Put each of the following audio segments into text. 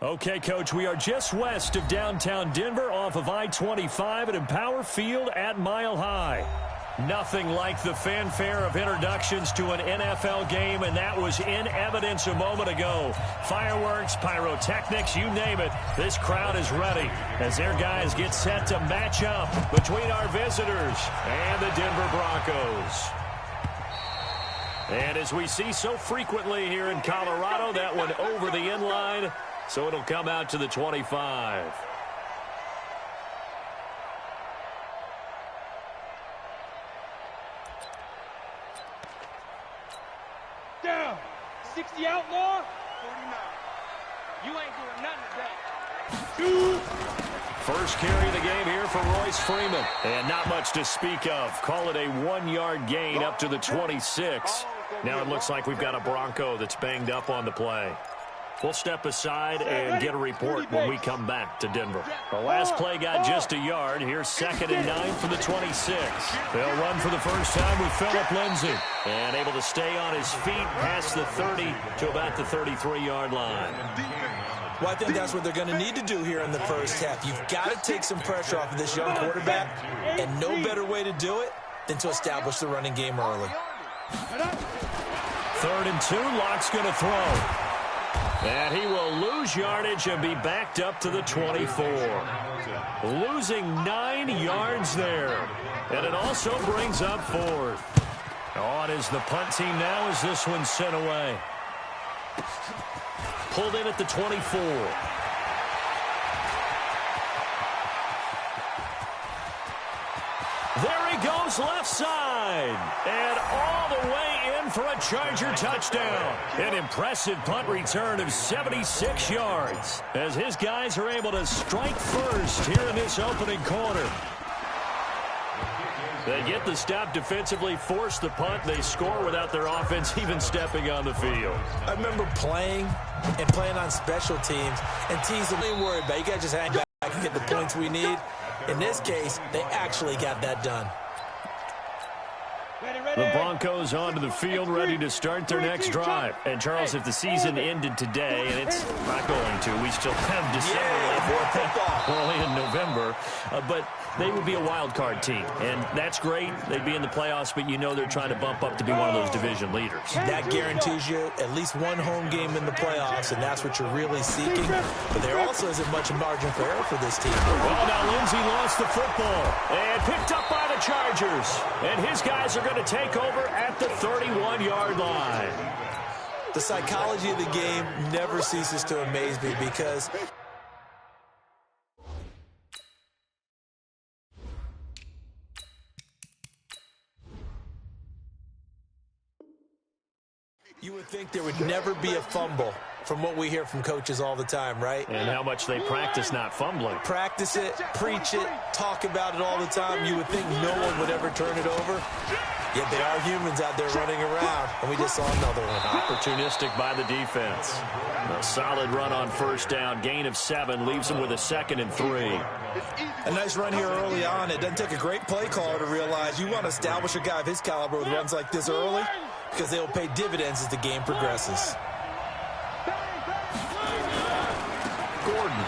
Okay, Coach, we are just west of downtown Denver off of I-25 at Empower Field at Mile High. Nothing like the fanfare of introductions to an NFL game, and that was in evidence a moment ago. Fireworks, pyrotechnics, you name it. This crowd is ready as their guys get set to match up between our visitors and the Denver Broncos. And as we see so frequently here in Colorado, that one over the end line, so it'll come out to the 25. Down. 60 outlaw. 49. You ain't doing nothing today. First carry of the game here for Royce Freeman. And not much to speak of. Call it a 1-yard gain up to the 26. Now it looks like we've got a Bronco that's banged up on the play. We'll step aside and get a report when we come back to Denver. The last play got just a yard. Here's 2nd and 9 for the 26. They'll run for the first time with Phillip Lindsay. And able to stay on his feet past the 30 to about the 33-yard line. Well, I think that's what they're going to need to do here in the first half. You've got to take some pressure off of this young quarterback, and no better way to do it than to establish the running game early. 3rd and 2, Locke's going to throw. And he will lose yardage and be backed up to the 24. Losing 9 yards there. And it also brings up 4th. On is the punt team now as this one's sent away. Pulled in at the 24. There he goes left side. And all the way in for a Charger touchdown. An impressive punt return of 76 yards as his guys are able to strike first here in this opening quarter. They get the stop defensively, force the punt. They score without their offense even stepping on the field. I remember playing on special teams, and teams are really worried about, you got to just hang back and get the points we need. In this case, they actually got that done. The Broncos onto the field, ready to start their next drive. And, Charles, if the season ended today, and it's not going to, we still have December left, early in November, but they would be a wild card team. And that's great. They'd be in the playoffs, but you know they're trying to bump up to be one of those division leaders. That guarantees you at least one home game in the playoffs, and that's what you're really seeking. But there also isn't much margin for error for this team. Well, now Lindsay lost the football and picked up by the Chargers. And his guys are going to take over at the 31-yard line. The psychology of the game never ceases to amaze me because you would think there would never be a fumble from what we hear from coaches all the time, right? And how much they practice not fumbling. Practice it, preach it, talk about it all the time. You would think no one would ever turn it over. Yet they are humans out there running around, and we just saw another one. Opportunistic by the defense. A solid run on first down. Gain of 7 leaves them with a 2nd and 3. A nice run here early on. It doesn't take a great play caller to realize you want to establish a guy of his caliber with runs like this early because they will pay dividends as the game progresses. Gordon.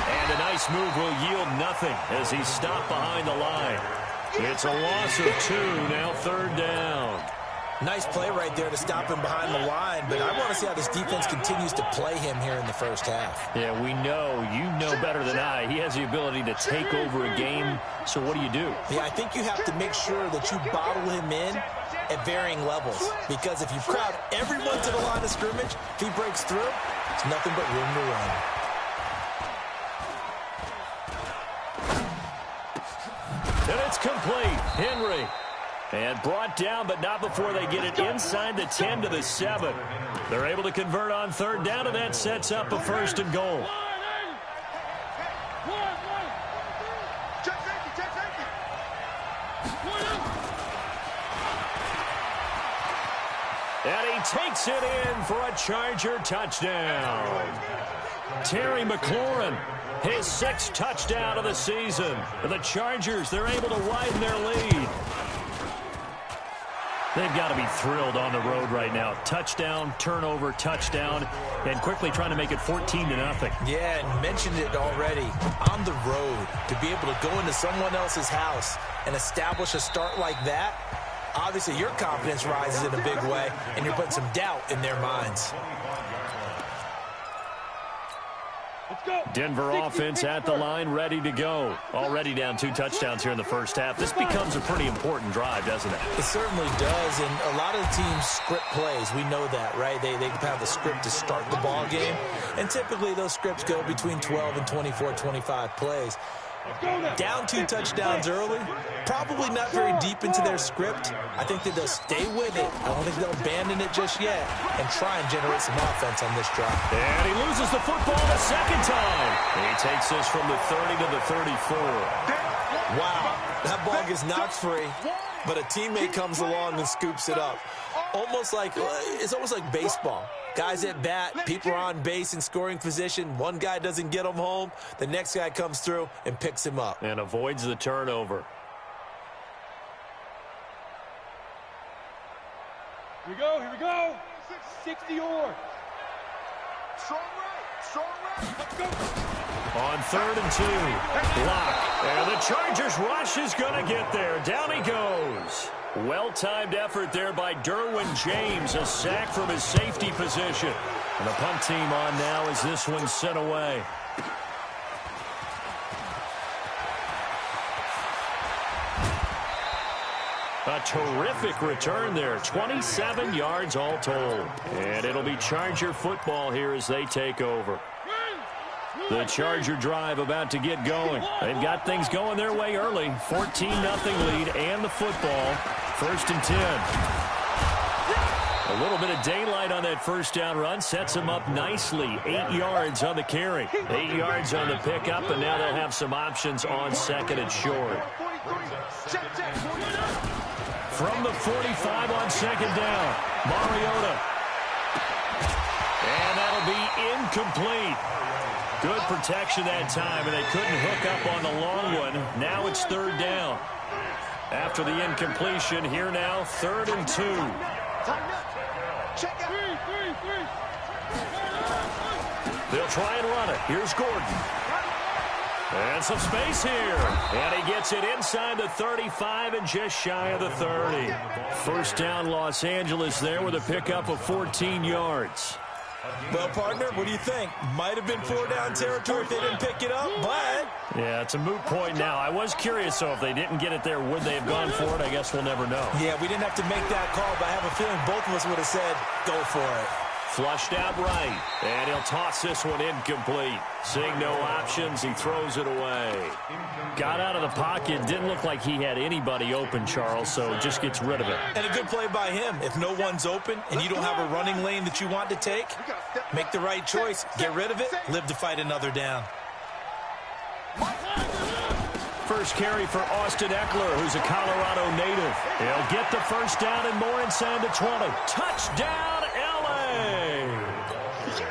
And a nice move will yield nothing as he's stopped behind the line. It's a loss of 2, now 3rd down. Nice play right there to stop him behind the line, but I want to see how this defense continues to play him here in the first half. Yeah, we know. You know better than I. He has the ability to take over a game, so what do you do? Yeah, I think you have to make sure that you bottle him in at varying levels, because if you crowd everyone to the line of scrimmage, if he breaks through, it's nothing but room to run. And it's complete. Henry. And brought down, but not before they get it inside the 10 to the 7. They're able to convert on 3rd down, and that sets up a 1st and goal. And he takes it in for a Charger touchdown. Terry McLaurin, his 6th touchdown of the season. The Chargers, they're able to widen their lead. They've got to be thrilled on the road right now. Touchdown, turnover, touchdown, and quickly trying to make it 14-0. Yeah, and mentioned it already. On the road, to be able to go into someone else's house and establish a start like that, obviously your confidence rises in a big way, and you're putting some doubt in their minds. Denver offense at the line, ready to go. Already down 2 touchdowns here in the first half. This becomes a pretty important drive, doesn't it? It certainly does, and a lot of the teams script plays. We know that, right? They have a script to start the ball game, and typically those scripts go between 12 and 24, 25 plays. Down 2 touchdowns early, probably not very deep into their script. I think that they'll stay with it. I don't think they'll abandon it just yet and try and generate some offense on this drive. And he loses the football the second time. He takes this from the 30 to the 34. Wow, that ball gets knocked free, but a teammate comes along and scoops it up. It's almost like baseball. Guys at bat, people are on base in scoring position. One guy doesn't get him home. The next guy comes through and picks him up. And avoids the turnover. Here we go. 60 yards. Strong right. Let's go. On 3rd and 2, block. And the Chargers rush is going to get there. Down he goes. Well-timed effort there by Derwin James. A sack from his safety position. And the punt team on now as this one's sent away. A terrific return there. 27 yards all told. And it'll be Charger football here as they take over. The Charger drive about to get going. They've got things going their way early. 14-0 lead and the football. 1st and 10. A little bit of daylight on that first down run. Sets them up nicely. 8 yards on the carry. 8 yards on the pickup, and now they'll have some options on 2nd and short. From the 45 on 2nd down. Mariota. And that'll be incomplete. Good protection that time, and they couldn't hook up on the long one. Now it's 3rd down. After the incompletion, here now, 3rd and 2. They'll try and run it. Here's Gordon. And some space here. And he gets it inside the 35 and just shy of the 30. First down, Los Angeles there with a pickup of 14 yards. Well, partner, what do you think? Might have been 4-down territory if they didn't pick it up, but... Yeah, it's a moot point now. I was curious, so if they didn't get it there, would they have gone for it? I guess we'll never know. Yeah, we didn't have to make that call, but I have a feeling both of us would have said, go for it. Flushed out right, and he'll toss this one incomplete. Seeing no options, he throws it away. Got out of the pocket, didn't look like he had anybody open, Charles, so just gets rid of it. And a good play by him. If no one's open and you don't have a running lane that you want to take, make the right choice. Get rid of it, live to fight another down. First carry for Austin Eckler, who's a Colorado native. He'll get the first down and more inside the 20. Touchdown, L.A.!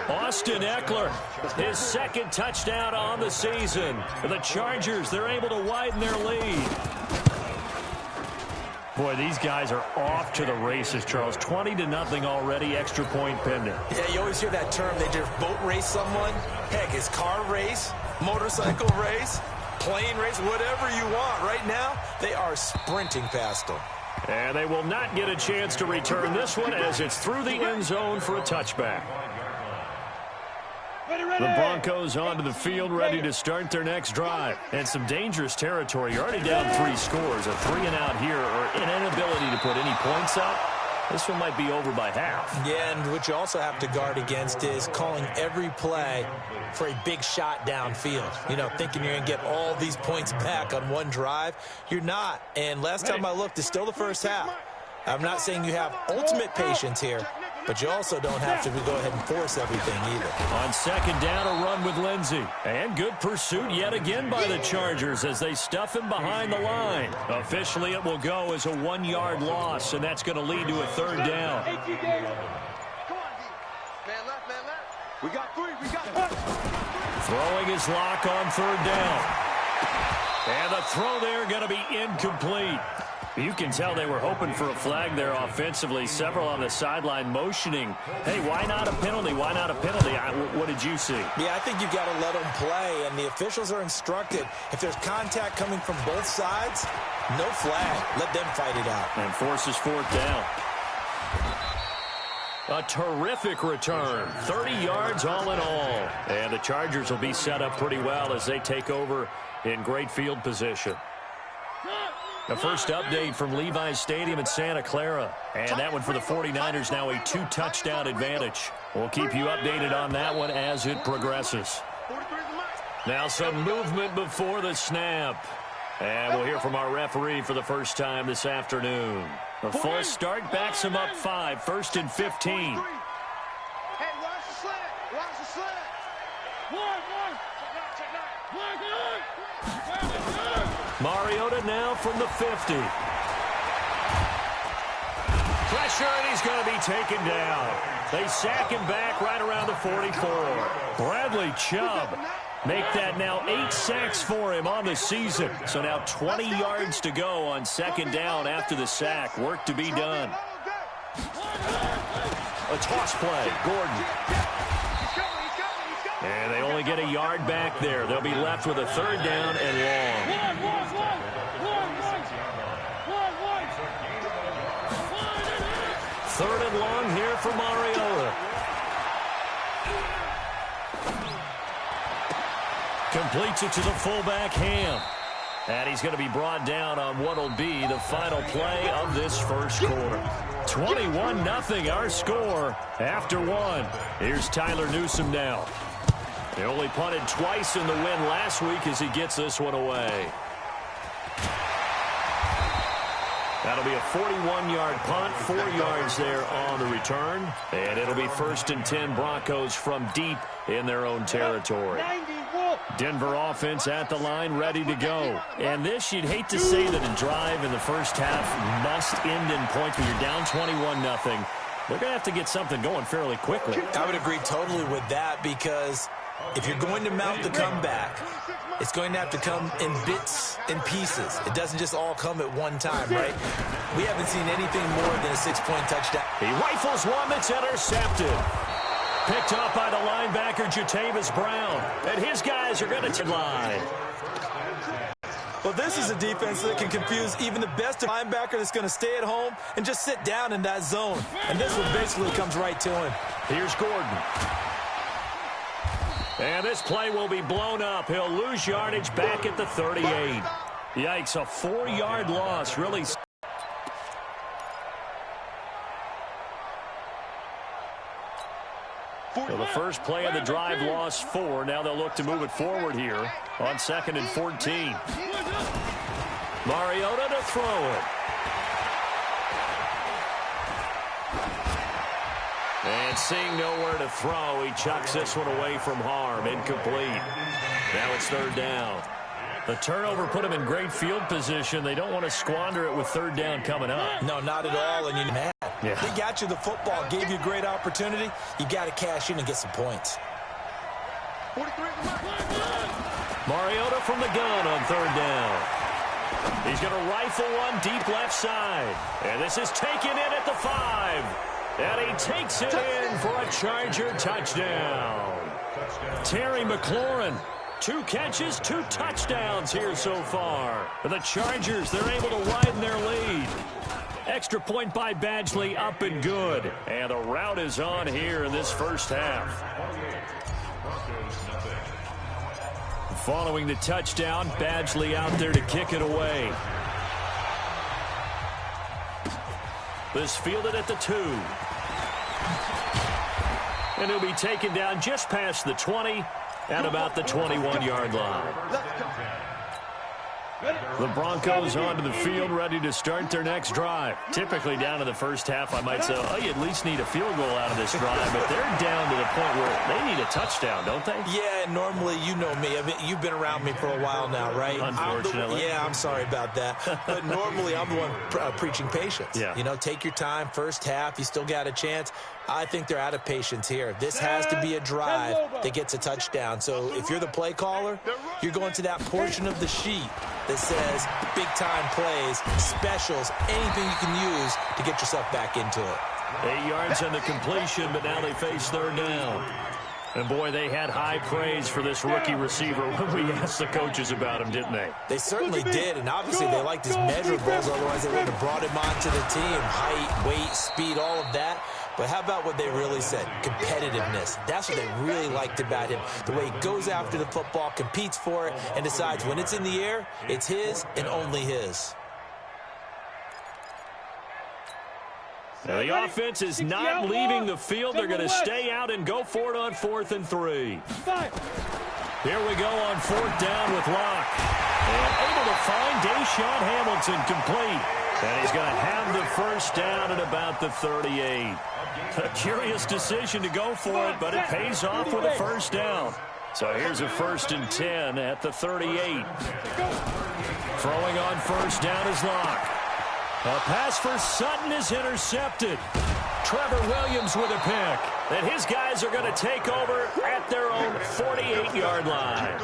Austin Eckler, his 2nd touchdown on the season. The Chargers, they're able to widen their lead. Boy, these guys are off to the races, Charles. 20-0 already, extra point pending. Yeah, you always hear that term. They just boat race someone. Heck, it's car race, motorcycle race, plane race, whatever you want. Right now, they are sprinting past them. And they will not get a chance to return this one as it's through the end zone for a touchback. The Broncos onto the field, ready to start their next drive. And some dangerous territory. You're already down 3 scores. A 3-and-out here, or an inability to put any points up. This one might be over by half. Yeah, and what you also have to guard against is calling every play for a big shot downfield. You know, thinking you're going to get all these points back on one drive. You're not. And last time I looked, it's still the first half. I'm not saying you have ultimate patience here, but you also don't have to go ahead and force everything either. On 2nd down, a run with Lindsey. And good pursuit yet again by the Chargers as they stuff him behind the line. Officially, it will go as a 1-yard loss, and that's going to lead to a 3rd down. Come on, D. Man left. We got 3. Throwing his lock on 3rd down. And the throw there going to be incomplete. You can tell they were hoping for a flag there offensively. Several on the sideline motioning, hey, why not a penalty? Why not a penalty? What did you see? Yeah, I think you've got to let them play, and the officials are instructed, if there's contact coming from both sides, no flag. Let them fight it out. And forces fourth down. A terrific return, 30 yards all in all. And the Chargers will be set up pretty well as they take over in great field position. The first update from Levi's Stadium in Santa Clara. And that one for the 49ers, now a 2-touchdown advantage. We'll keep you updated on that one as it progresses. Now some movement before the snap. And we'll hear from our referee for the first time this afternoon. The false start backs him up 5, 1st and 15. Hey, watch the slant. Watch the slant. Mariota now from the 50. Pressure, and he's going to be taken down. They sack him back right around the 44. Bradley Chubb make that now 8 sacks for him on the season. So now 20 yards to go on 2nd down after the sack. Work to be done. A toss play. Gordon. And they only get a yard back there. They'll be left with a 3rd down and long. 3rd and long here for Mariota. Completes it to the fullback, Ham. And he's going to be brought down on what will be the final play of this first quarter. 21-0 our score after 1. Here's Tyler Newsome now. He only punted twice in the win last week as he gets this one away. That'll be a 41-yard punt, 4 yards there on the return. And it'll be 1st and 10 Broncos from deep in their own territory. Denver offense at the line, ready to go. And this, you'd hate to say that a drive in the first half must end in points when you're down 21-0. They're going to have to get something going fairly quickly. I would agree totally with that, because if you're going to mount the comeback, it's going to have to come in bits and pieces. It doesn't just all come at one time, right? We haven't seen anything more than a 6-point touchdown. He rifles one that's intercepted. Picked up by the linebacker, Jatavis Brown. And his guys are going to line. Well, this is a defense that can confuse even the best linebacker that's going to stay at home and just sit down in that zone. And this one basically comes right to him. Here's Gordon. And this play will be blown up. He'll lose yardage back at the 38. Yikes, a 4-yard loss. Really. So the first play of the drive lost 4. Now they'll look to move it forward here on 2nd and 14. Mariota to throw it. And seeing nowhere to throw, he chucks this one away from harm. Incomplete. Now it's 3rd down. The turnover put him in great field position. They don't want to squander it with 3rd down coming up. No, not at all. And you know, yeah. They got you the football, gave you a great opportunity. You got to cash in and get some points. Mariota from the gun on 3rd down. He's going to rifle one deep left side. And this is taken in at the 5. And he takes it in for a Charger touchdown. Terry McLaurin, 2 catches, 2 touchdowns here so far. For the Chargers, they're able to widen their lead. Extra point by Badgley, up and good. And the route is on here in this first half. Following the touchdown, Badgley out there to kick it away. This fielded at the 2. And he'll be taken down just past the 20 at about the 21-yard line. The Broncos onto the field, ready to start their next drive. Typically down to the first half, I might say, oh, you at least need a field goal out of this drive. But they're down to the point where they need a touchdown, don't they? Yeah, And normally, you know me. I mean, you've been around me for a while now, right? Unfortunately. I'm sorry about that. But normally, I'm the one preaching patience. Yeah. You know, take your time. First half, you still got a chance. I think they're out of patience here. This has to be a drive that gets a touchdown. So if you're the play caller, you're going to that portion of the sheet that says big-time plays, specials, anything you can use to get yourself back into it. 8 yards on the completion, but now they face third down. And, boy, they had high praise for this rookie receiver when we asked the coaches about him, didn't they? They certainly did, and obviously they liked his measurables, otherwise they wouldn't have brought him onto the team. Height, weight, speed, all of that. But how about what they really said? Competitiveness. That's what they really liked about him. The way he goes after the football, competes for it, and decides when it's in the air, it's his and only his. Now the offense is not leaving the field. They're going to stay out and go for it on 4th and 3. Here we go on 4th down with Locke. And able to find Deshaun Hamilton complete. And he's going to have the first down at about the 38. A curious decision to go for it, but it pays off with a first down. So here's a 1st and 10 at the 38. Throwing on first down is Locke. A pass for Sutton is intercepted. Trevor Williams with a pick. And his guys are going to take over at their own 48-yard line.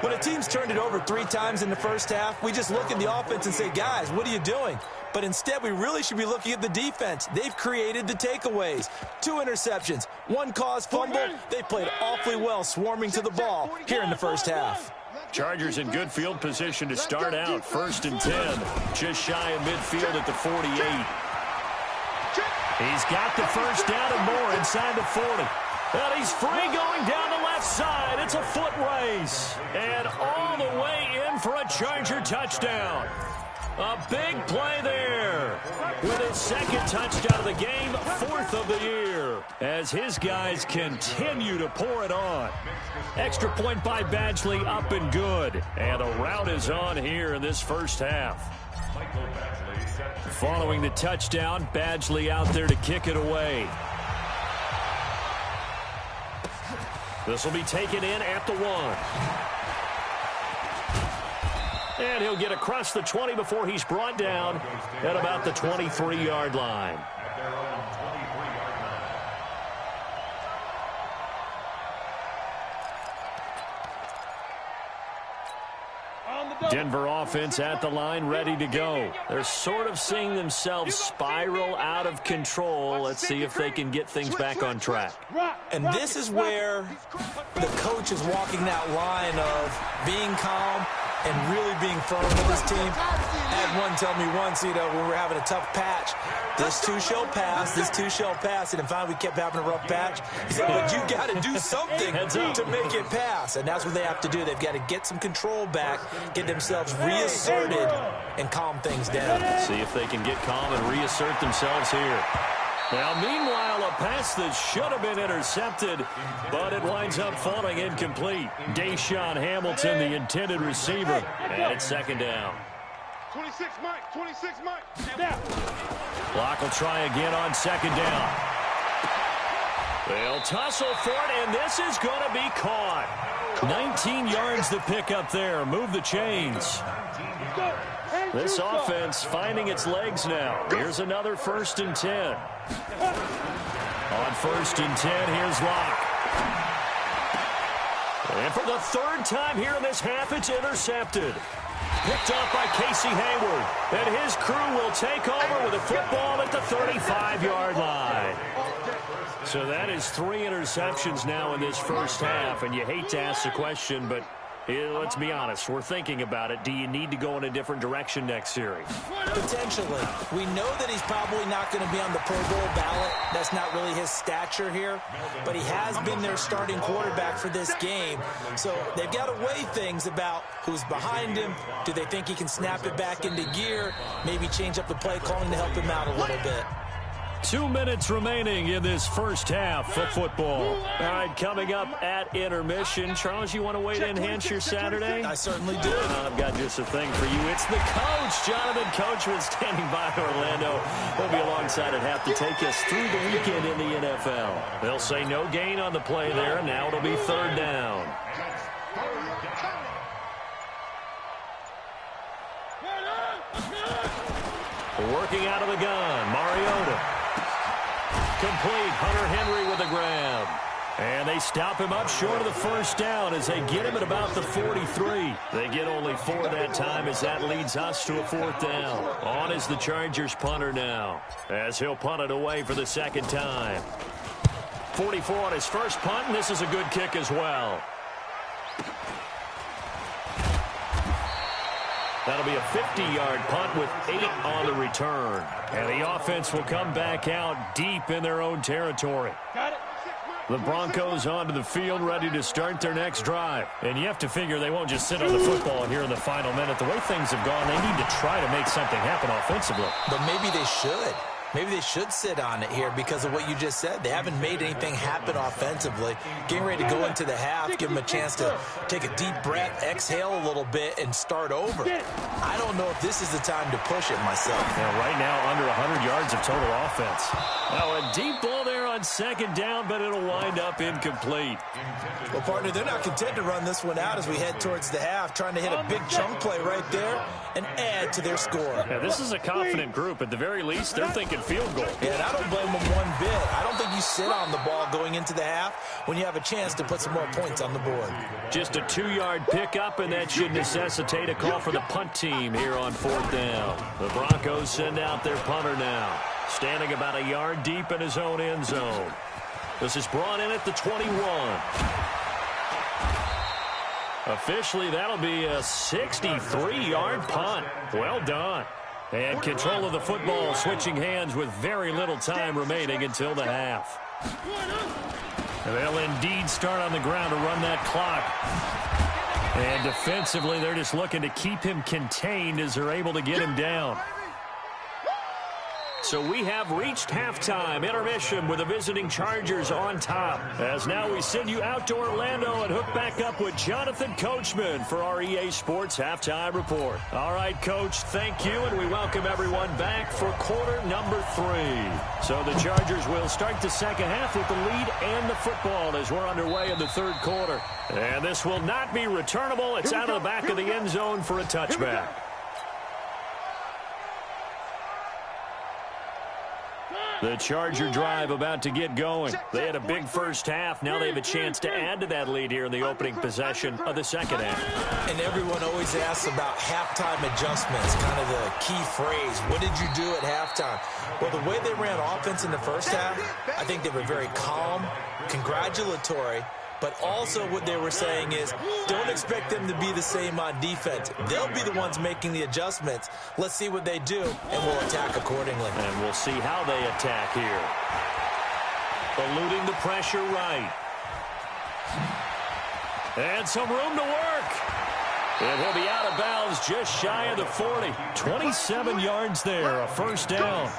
When a team's turned it over 3 times in the first half, we just look at the offense and say, guys, what are you doing? But instead, we really should be looking at the defense. They've created the takeaways. 2 interceptions, 1 caused fumble. They've played awfully well swarming to the ball here in the first half. Chargers in good field position to start out. 1st and 10. Just shy of midfield at the 48. He's got the first down and more inside the 40. And he's free going down the left side. It's a foot race. And all the way in for a Charger touchdown. A big play there with his 2nd touchdown of the game, 4th of the year, as his guys continue to pour it on. Extra point by Badgley, up and good. And the route is on here in this first half. Following the touchdown, Badgley out there to kick it away. This will be taken in at the 1. And he'll get across the 20 before he's brought down at about the 23-yard line. Denver offense at the line, ready to go. They're sort of seeing themselves spiral out of control. Let's see if they can get things back on track. And this is where the coach is walking that line of being calm and really being firm with his team. I had one tell me once, you know, when we were having a tough patch, this too shall pass, this too shall pass. And finally we kept having a rough patch. He said, but you got to do something to make it pass. And that's what they have to do. They've got to get some control back, get themselves reasserted, and calm things down. See if they can get calm and reassert themselves here. Now, meanwhile, a pass that should have been intercepted, but it winds up falling incomplete. Deshaun Hamilton, the intended receiver, and it's 2nd down. 26 Mike, 26 Mike. Locke will try again on 2nd down. They'll tussle for it, and this is going to be caught. 19 yards to pick up there. Move the chains. This offense finding its legs now. Here's another 1st and 10. On 1st and 10, here's Locke. And for the 3rd time here in this half, it's intercepted. Picked off by Casey Hayward. And his crew will take over with a football at the 35-yard line. So that is 3 interceptions now in this first half. And you hate to ask the question, but let's be honest. We're thinking about it. Do you need to go in a different direction next series? Potentially. We know that he's probably not going to be on the Pro Bowl ballot. That's not really his stature here. But he has been their starting quarterback for this game. So they've got to weigh things about who's behind him. Do they think he can snap it back into gear? Maybe change up the play calling to help him out a little bit. 2 minutes remaining in this first half of football. All right, coming up at intermission. Charles, you want a way to enhance your Saturday? I certainly do. I've got just a thing for you. It's the coach, Jonathan Coachman, standing by Orlando. He'll be alongside at half to take us through the weekend in the NFL. They'll say no gain on the play there. Now it'll be third down. Working out of the gun, Mariota. Complete, Hunter Henry with a grab. And they stop him up short of the first down as they get him at about the 43. They get only 4 that time as that leads us to a fourth down. On is the Chargers punter now as he'll punt it away for the second time. 44 on his first punt, and this is a good kick as well. That'll be a 50-yard punt with 8 on the return. And the offense will come back out deep in their own territory. Got it. The Broncos onto the field, ready to start their next drive. And you have to figure they won't just sit on the football here in the final minute. The way things have gone, they need to try to make something happen offensively. But maybe they should. Maybe they should sit on it here because of what you just said. They haven't made anything happen offensively. Getting ready to go into the half, give them a chance to take a deep breath, exhale a little bit, and start over. I don't know if this is the time to push it myself. Yeah, right now, under 100 yards of total offense. Now, a deep ball there on second down, but it'll wind up incomplete. Well, partner, they're not content to run this one out as we head towards the half, trying to hit a big chunk play right there and add to their score. Yeah, this is a confident group. At the very least, they're thinking field goal. Yeah, and I don't blame them one bit. I don't think you sit on the ball going into the half when you have a chance to put some more points on the board. Just a 2-yard pickup, and that should necessitate a call for the punt team here on fourth down. The Broncos send out their punter now, standing about a yard deep in his own end zone. This is brought in at the 21. Officially, that'll be a 63-yard punt. Well done. And control of the football, switching hands with very little time remaining until the half. They'll indeed start on the ground to run that clock. And defensively, they're just looking to keep him contained as they're able to get him down. So we have reached halftime intermission with the visiting Chargers on top. As now we send you out to Orlando and hook back up with Jonathan Coachman for our EA Sports Halftime Report. All right, Coach, thank you, and we welcome everyone back for quarter number 3. So the Chargers will start the second half with the lead and the football as we're underway in the third quarter. And this will not be returnable. It's out of the back of the end zone for a touchback. The Charger drive about to get going. They had a big first half. Now they have a chance to add to that lead here in the opening possession of the second half. And everyone always asks about halftime adjustments, kind of the key phrase. What did you do at halftime? Well, the way they ran offense in the first half, I think they were very calm, congratulatory, but also what they were saying is don't expect them to be the same on defense. They'll be the ones making the adjustments. Let's see what they do, and we'll attack accordingly. And we'll see how they attack here. Eluding the pressure right. And some room to work. It will be out of bounds just shy of the 40. 27 yards there, a first down.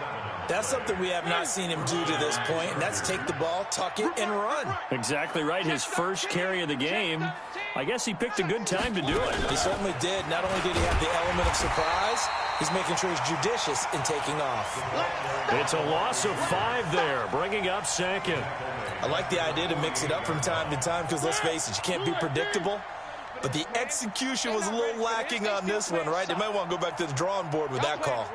That's something we have not seen him do to this point, and that's take the ball, tuck it, and run. Exactly right. His first carry of the game. I guess he picked a good time to do it. He certainly did. Not only did he have the element of surprise, he's making sure he's judicious in taking off. It's a loss of 5 there, bringing up second. I like the idea to mix it up from time to time because, let's face it, you can't be predictable. But the execution was a little lacking on this one, right? They might want to go back to the drawing board with that call.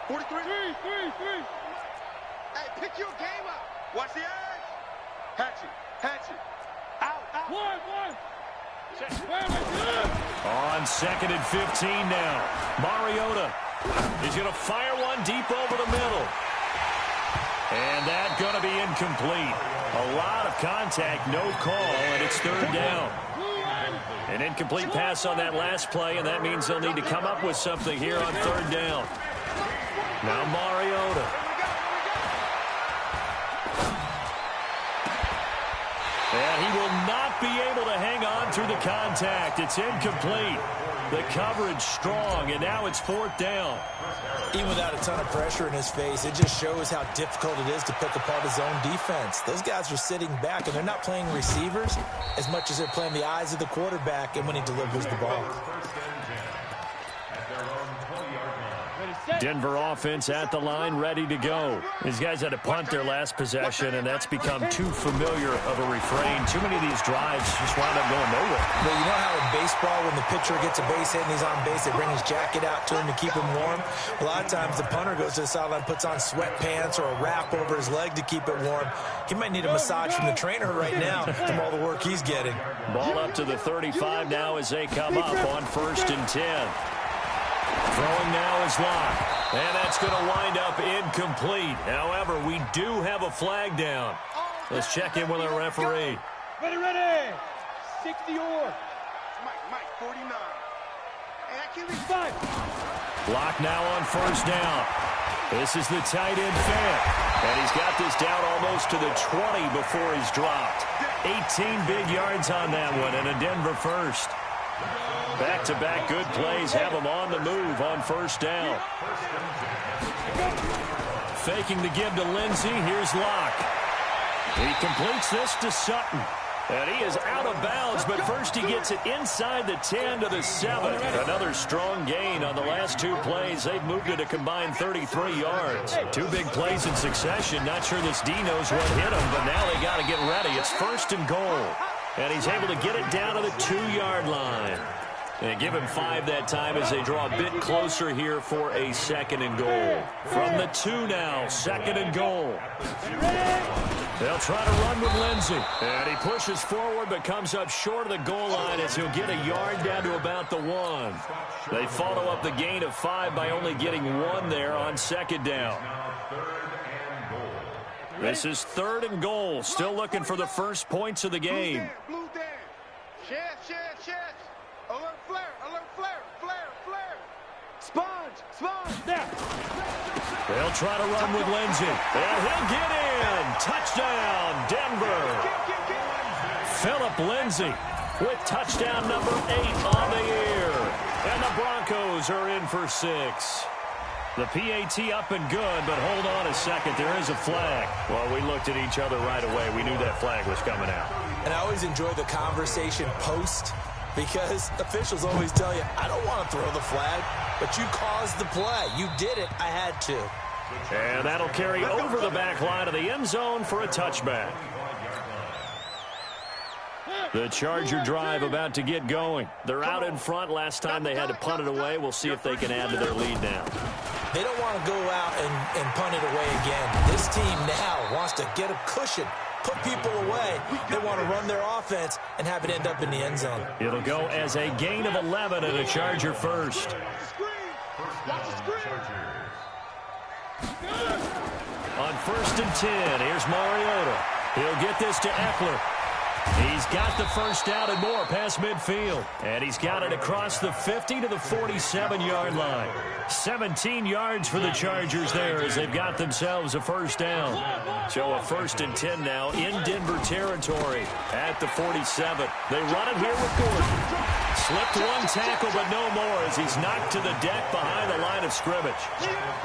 43. Hey, pick your game up. Watch the edge. Hatchet. Out. One. On second and 15 now. Mariota is going to fire one deep over the middle. And that's going to be incomplete. A lot of contact, no call, and it's third down. An incomplete pass on that last play, and that means they'll need to come up with something here on third down. Now Mariota. And he will not be able to hang on through the contact. It's incomplete. The coverage strong, and now it's 4th down. Even without a ton of pressure in his face, it just shows how difficult it is to pick apart his own defense. Those guys are sitting back, and they're not playing receivers as much as they're playing the eyes of the quarterback and when he delivers the ball. Denver offense at the line, ready to go. These guys had to punt their last possession, and that's become too familiar of a refrain. Too many of these drives just wound up going nowhere. Well, you know how in baseball, when the pitcher gets a base hit and he's on base, they bring his jacket out to him to keep him warm? A lot of times the punter goes to the sideline, puts on sweatpants or a wrap over his leg to keep it warm. He might need a massage from the trainer right now from all the work he's getting. Ball up to the 35 now as they come up on 1st and 10. Throwing now is Locke. And that's going to wind up incomplete. However, we do have a flag down. Let's check in with our referee. Ready. 60 or. Mike, 49. And that QB 5. Locke now on 1st down. This is the tight end Fant. And he's got this down almost to the 20 before he's dropped. 18 big yards on that one and a Denver first. Back-to-back good plays have him on the move on 1st down. Faking the give to Lindsey. Here's Locke. He completes this to Sutton. And he is out of bounds, but first he gets it inside the 10 to the 7. Another strong gain on the last 2 plays. They've moved it a combined 33 yards. 2 big plays in succession. Not sure this D knows what hit him, but now they got to get ready. It's 1st and goal. And he's able to get it down to the 2-yard line. And give him 5 that time as they draw a bit closer here for a 2nd and goal. From the 2 now, 2nd and goal. They'll try to run with Lindsey. And he pushes forward but comes up short of the goal line as he'll get a yard down to about the 1. They follow up the gain of 5 by only getting 1 there on 2nd down. This is 3rd and goal. Still looking for the first points of the game. Blue Dan. Chance. Alert flare. Sponge. Now. They'll try to run with Lindsey. And he'll get in. Touchdown, Denver. Phillip Lindsey with touchdown number 8 on the year. And the Broncos are in for 6. The PAT up and good, but hold on a second. There is a flag. Well, we looked at each other right away. We knew that flag was coming out. And I always enjoy the conversation post because officials always tell you, I don't want to throw the flag, but you caused the play. You did it. I had to. And that'll carry over the back line of the end zone for a touchback. The Charger drive about to get going. They're out in front. Last time they had to punt it away. We'll see if they can add to their lead now. They don't want to go out and punt it away again. This team now wants to get a cushion, put people away. They want to run their offense and have it end up in the end zone. It'll go as a gain of 11 and a Charger first. On 1st and 10, here's Mariota. He'll get this to Eckler. He's got the first down and more past midfield. And he's got it across the 50 to the 47-yard line. 17 yards for the Chargers there as they've got themselves a first down. So a 1st and 10 now in Denver territory at the 47. They run it here with Gordon. Slipped 1 tackle, but no more as he's knocked to the deck behind the line of scrimmage.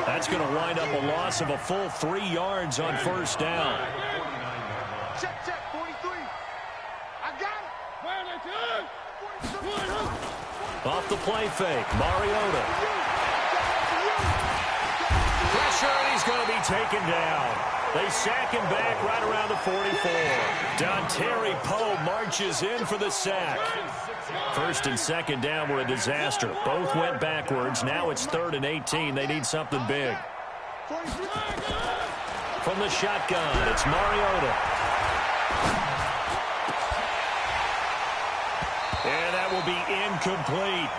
That's going to wind up a loss of a full 3 yards on first down. Check, 43. I got it. Off the play fake, Mariota. Pressure, and he's going to be taken down. They sack him back right around the 44. Dontari Poe marches in for the sack. 1st and 2nd down were a disaster. Both went backwards. Now it's 3rd and 18. They need something big. From the shotgun, it's Mariota. And that will be incomplete.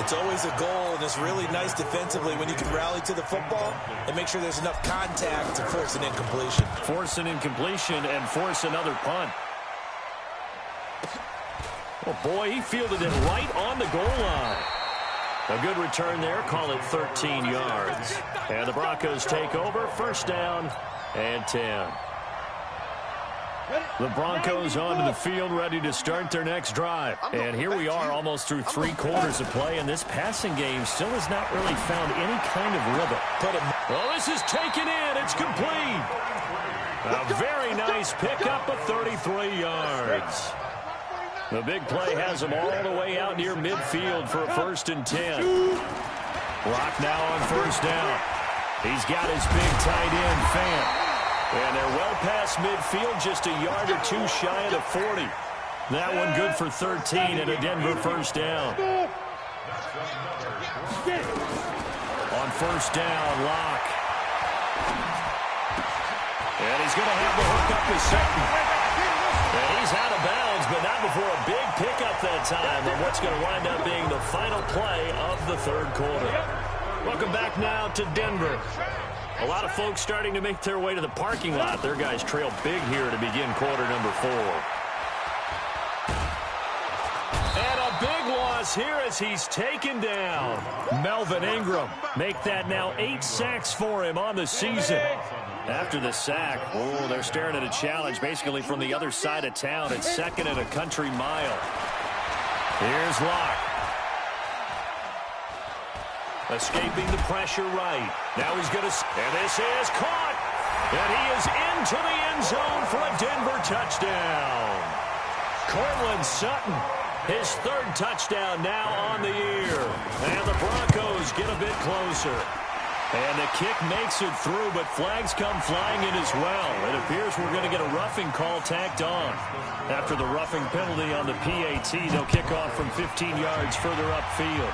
It's always a goal, and it's really nice defensively when you can rally to the football and make sure there's enough contact to force an incompletion. Force an incompletion and force another punt. Oh, boy, he fielded it right on the goal line. A good return there. Call it 13 yards. And the Broncos take over. First down and 10. The Broncos onto the field, ready to start their next drive. And here we are, almost through 3 quarters of play, and this passing game still has not really found any kind of rhythm. Well, this is taken in. It's complete. A very nice pickup of 33 yards. The big play has him all the way out near midfield for a 1st and 10. Lock now on 1st down. He's got his big tight end, Fant. And they're well past midfield, just a yard or 2 shy of the 40. That one good for 13 and a Denver 1st down. On 1st down, Lock. And he's going to have the hook up to Sutton. And he's out of bounds, but not before a big pickup that time on what's going to wind up being the final play of the 3rd quarter. Welcome back now to Denver. A lot of folks starting to make their way to the parking lot. Their guys trail big here to begin quarter number 4. And a big loss here as he's taken down. Melvin Ingram make that now 8 sacks for him on the season. After the sack, they're staring at a challenge basically from the other side of town. It's 2nd and a country mile. Here's Locke. Escaping the pressure right. Now he's going to... And this is caught. And he is into the end zone for a Denver touchdown. Cortland Sutton, his 3rd touchdown now on the year. And the Broncos get a bit closer. And the kick makes it through, but flags come flying in as well. It appears we're going to get a roughing call tacked on. After the roughing penalty on the PAT, they'll kick off from 15 yards further upfield.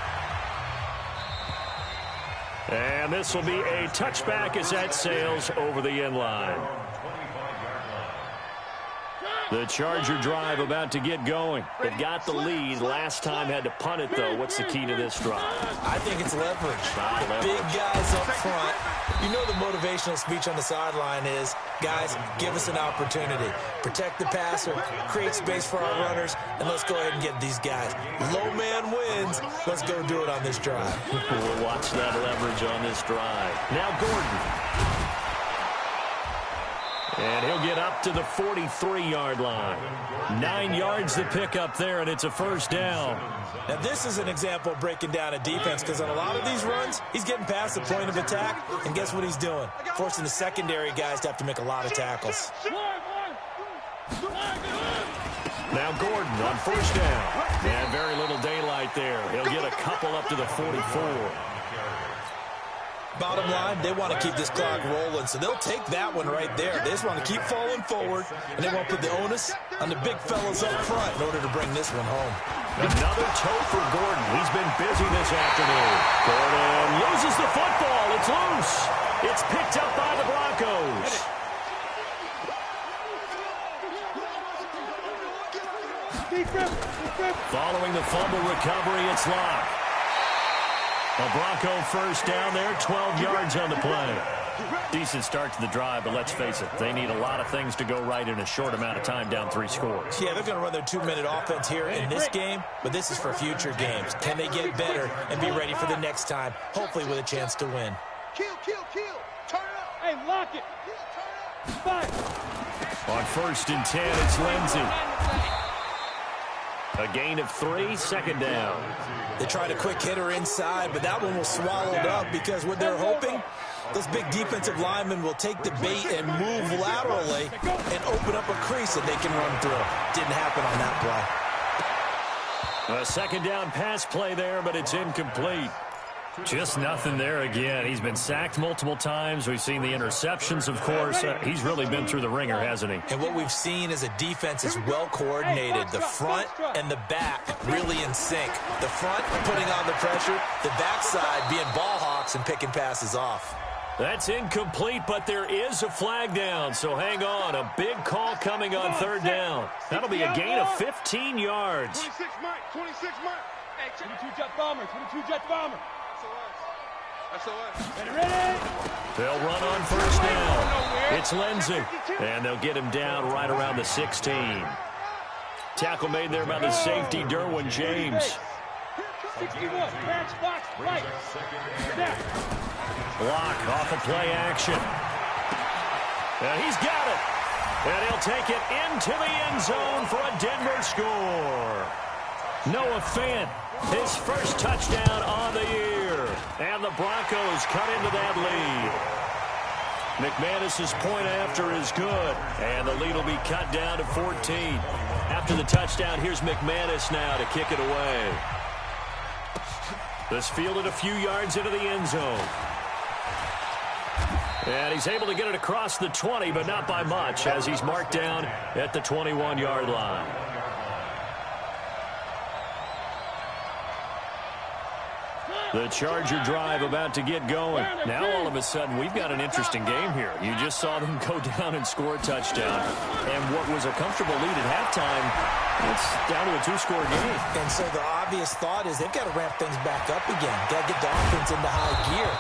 And this will be a touchback as that sails over the end line. The Charger drive about to get going. They've got the lead. Last time had to punt it, though. What's the key to this drive? I think it's leverage. Big guys up front. You know the motivational speech on the sideline is, guys, give us an opportunity. Protect the passer, create space for our runners, and let's go ahead and get these guys. Low man wins. Let's go do it on this drive. We'll watch that leverage on this drive. Now Gordon. And he'll get up to the 43-yard line. 9 yards to pick up there, and it's a 1st down. Now, this is an example of breaking down a defense, because on a lot of these runs, he's getting past the point of attack, and guess what he's doing? Forcing the secondary guys to have to make a lot of tackles. Now Gordon on 1st down. And very little daylight there. He'll get a couple up to the 44. Bottom line, they want to keep this clock rolling, so they'll take that one right there. They just want to keep falling forward, and they want to put the onus on the big fellas up front in order to bring this one home. Another toe for Gordon. He's been busy this afternoon. Gordon loses the football. It's loose. It's picked up by the Broncos. Following the fumble recovery, it's Locke. A Bronco 1st down there, 12 yards on the play. Decent start to the drive, but let's face it, they need a lot of things to go right in a short amount of time down 3 scores. Yeah, they're going to run their 2-minute offense here in this game, but this is for future games. Can they get better and be ready for the next time, hopefully with a chance to win? Kill. Turn up. Hey, lock it. Fight. On 1st and 10, it's Lindsey. A gain of 3, 2nd down. They tried a quick hitter inside, but that one was swallowed up because what they're hoping, those big defensive linemen will take the bait and move laterally and open up a crease that they can run through. Didn't happen on that play. A 2nd down pass play there, but it's incomplete. Just nothing there again. He's been sacked multiple times. We've seen the interceptions, of course. He's really been through the ringer, hasn't he? And what we've seen is a defense is well coordinated. The front and the back really in sync. The front putting on the pressure, the backside being ball hawks and picking passes off. That's incomplete, but there is a flag down, so hang on. A big call coming on 3rd down. That'll be a gain of 15 yards. 26 Mike. Hey, 22-jet bomber. 22-jet bomber. SOS. Ready? They'll run on 1st down. It's Lindsey, and they'll get him down right around the 16. Tackle made there by the safety, Derwin James. 61. Catch, box, right. Block off of play action. And he's got it. And he'll take it into the end zone for a Denver score. Noah Fant, his first touchdown on the year. And the Broncos cut into that lead. McManus's point after is good. And the lead will be cut down to 14. After the touchdown, here's McManus now to kick it away. This fielded a few yards into the end zone. And he's able to get it across the 20, but not by much, as he's marked down at the 21-yard line. The Charger drive about to get going. Now, all of a sudden, we've got an interesting game here. You just saw them go down and score a touchdown. And what was a comfortable lead at halftime, it's down to a two-score game. And so the obvious thought is they've got to ramp things back up again. Got to get the offense into high gear.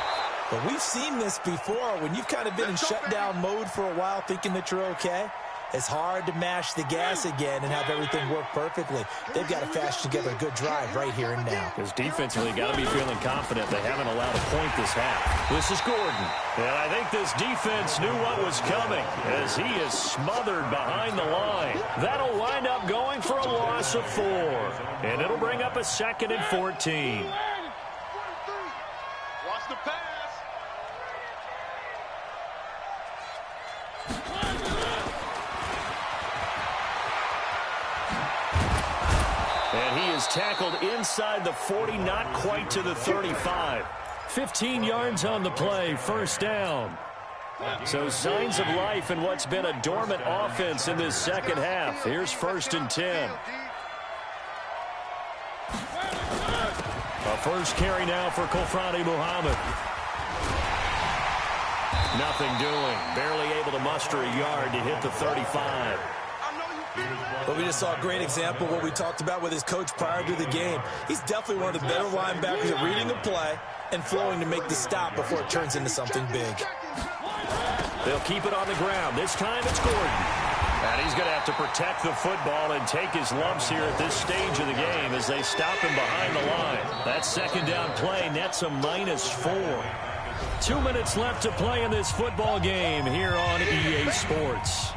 But we've seen this before. When you've kind of been in shutdown mode for a while thinking that you're okay, it's hard to mash the gas again and have everything work perfectly. They've got to fashion together a good drive right here and now. Because defensively, got to be feeling confident. They haven't allowed a point this half. This is Gordon. And I think this defense knew what was coming as he is smothered behind the line. That'll wind up going for a loss of 4. And it'll bring up a 2nd and 14. Watch the pass. And he is tackled inside the 40, not quite to the 35. 15 yards on the play, first down. So signs of life in what's been a dormant offense in this second half. Here's 1st and 10. A first carry now for Kofrani Muhammad. Nothing doing. Barely able to muster a yard to hit the 35. But we just saw a great example of what we talked about with his coach prior to the game. He's definitely one of the better linebackers at reading the play and flowing to make the stop before it turns into something big. They'll keep it on the ground. This time it's Gordon. And he's going to have to protect the football and take his lumps here at this stage of the game as they stop him behind the line. That second down play nets a -4. 2 minutes left to play in this football game here on EA Sports.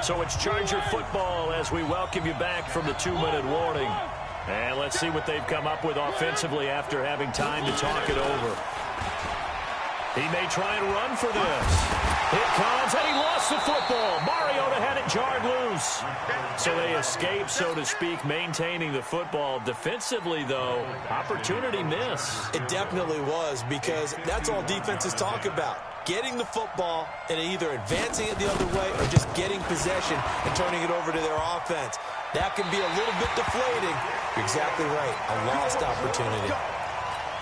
So it's Charger football as we welcome you back from the 2-minute warning. And let's see what they've come up with offensively after having time to talk it over. He may try and run for this. It comes, and he lost the football. Mariota had it jarred loose. So they escape, so to speak, maintaining the football. Defensively, though, opportunity miss. It definitely was, because that's all defenses talk about. Getting the football and either advancing it the other way or just getting possession and turning it over to their offense. That can be a little bit deflating. You're exactly right. A lost opportunity.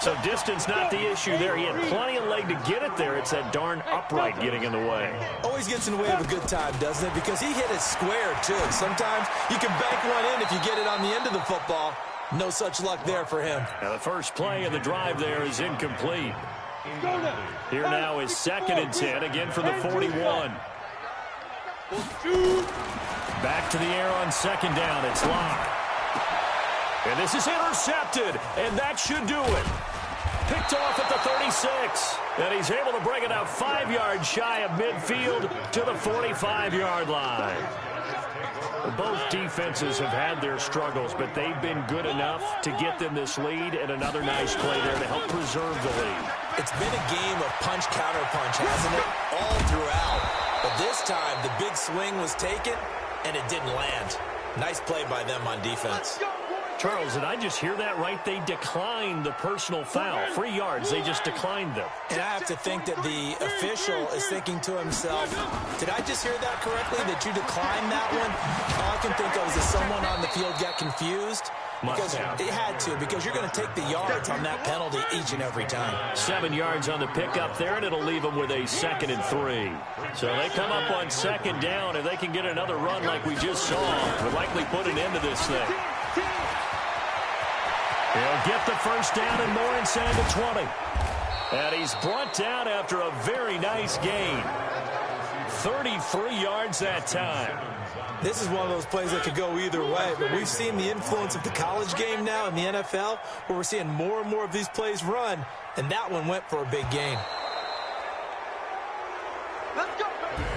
So distance not the issue there. He had plenty of leg to get it there. It's that darn upright getting in the way. Always gets in the way of a good time, doesn't it? Because he hit it square, too. Sometimes you can bank one in if you get it on the end of the football. No such luck there for him. Now the first play of the drive there is incomplete. Here now is 2nd and 10, again from the 41. Back to the air on 2nd down. It's Locke. And this is intercepted, and that should do it. Picked off at the 36, and he's able to bring it out 5 yards shy of midfield to the 45-yard line. Both defenses have had their struggles, but they've been good enough to get them this lead, and another nice play there to help preserve the lead. It's been a game of punch-counter-punch, hasn't it? All throughout. But this time, the big swing was taken, and it didn't land. Nice play by them on defense. Charles, did I just hear that right? They declined the personal foul. 3 yards, they just declined them. And I have to think that the official is thinking to himself, did I just hear that correctly, that you declined that one? All I can think of is that someone on the field got confused. Because it had to, because you're going to take the yards on that penalty each and every time. 7 yards on the pickup there, and it'll leave them with a 2nd and 3. So they come up on 2nd down. If they can get another run like we just saw, will likely put an end to this thing. He'll get the first down and more inside the 20. And he's brought down after a very nice gain. 33 yards that time. This is one of those plays that could go either way, but we've seen the influence of the college game now in the NFL, where we're seeing more and more of these plays run, and that one went for a big gain.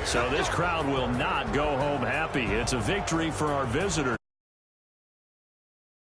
So this crowd will not go home happy. It's a victory for our visitors.